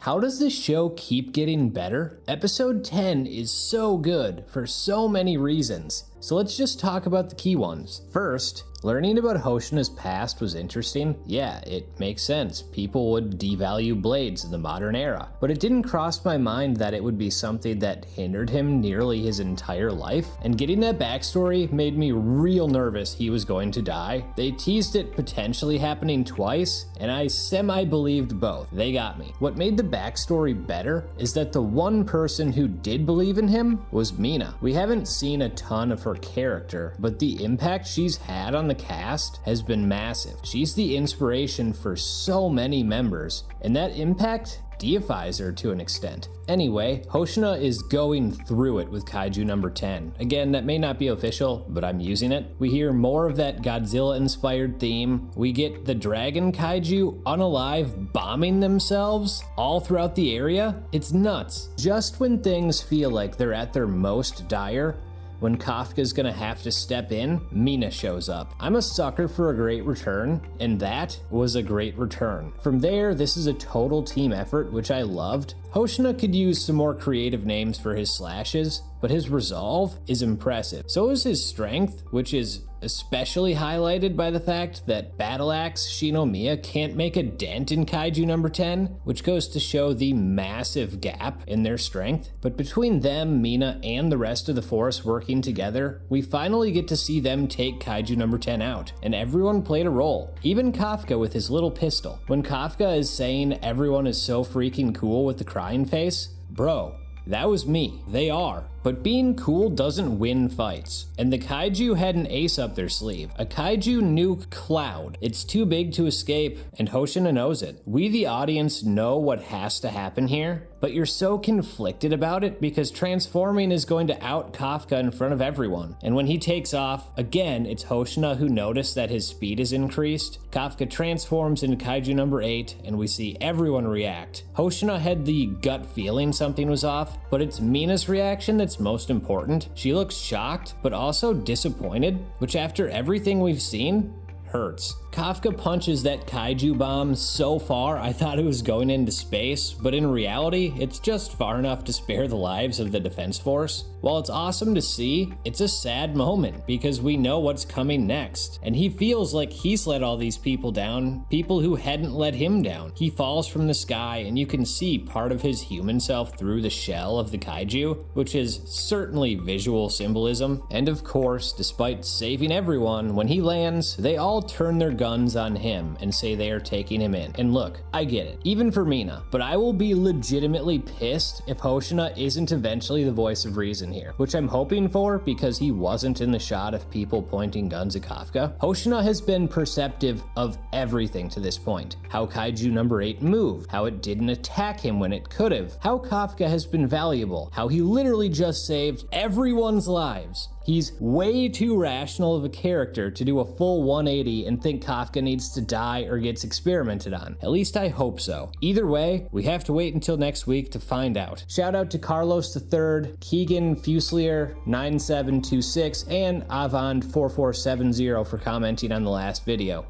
How does this show keep getting better? Episode 10 is so good for so many reasons. So let's just talk about the key ones. First, learning about Hoshina's past was interesting. Yeah, it makes sense. People would devalue blades in the modern era. But it didn't cross my mind that it would be something that hindered him nearly his entire life. And getting that backstory made me real nervous he was going to die. They teased it potentially happening twice, and I semi-believed both. They got me. What made the backstory better is that the one person who did believe in him was Mina. We haven't seen a ton of her character, but the impact she's had on the cast has been massive. She's the inspiration for so many members, and that impact deifies her to an extent. Anyway, Hoshina is going through it with Kaiju number 10. Again, that may not be official, but I'm using it. We hear more of that Godzilla-inspired theme. We get the dragon kaiju unalive bombing themselves all throughout the area. It's nuts. Just when things feel like they're at their most dire, when Kafka's gonna have to step in, Mina shows up. I'm a sucker for a great return, and that was a great return. From there, this is a total team effort, which I loved. Hoshina could use some more creative names for his slashes, but his resolve is impressive. So is his strength, which is especially highlighted by the fact that Battle Axe Shinomiya can't make a dent in Kaiju number 10, which goes to show the massive gap in their strength. But between them, Mina, and the rest of the force working together, we finally get to see them take Kaiju number 10 out, and everyone played a role. Even Kafka with his little pistol. When Kafka is saying everyone is so freaking cool with the crying face, bro, that was me. They are. But being cool doesn't win fights. And the kaiju had an ace up their sleeve. A kaiju nuke cloud. It's too big to escape, and Hoshina knows it. We, the audience, know what has to happen here, but you're so conflicted about it because transforming is going to out Kafka in front of everyone. And when he takes off, again, it's Hoshina who noticed that his speed is increased. Kafka transforms into Kaiju number 8, and we see everyone react. Hoshina had the gut feeling something was off, but it's Mina's reaction that's most important. She looks shocked, but also disappointed, which after everything we've seen, hurts. Kafka punches that kaiju bomb so far I thought it was going into space, but in reality, it's just far enough to spare the lives of the defense force. While it's awesome to see, it's a sad moment because we know what's coming next, and he feels like he's let all these people down, people who hadn't let him down. He falls from the sky, and you can see part of his human self through the shell of the kaiju, which is certainly visual symbolism. And of course, despite saving everyone, when he lands, they all turn their guns on him and say they are taking him in. And look, I get it, even for Mina, but I will be legitimately pissed if Hoshina isn't eventually the voice of reason here, which I'm hoping for because he wasn't in the shot of people pointing guns at Kafka. Hoshina has been perceptive of everything to this point. How Kaiju number 8 moved, how it didn't attack him when it could have, how Kafka has been valuable, how he literally just saved everyone's lives. He's way too rational of a character to do a full 180 and think Kafka needs to die or gets experimented on. At least I hope so. Either way, we have to wait until next week to find out. Shout out to Carlos III, Keegan Fuselier 9726, and Avant4470 for commenting on the last video.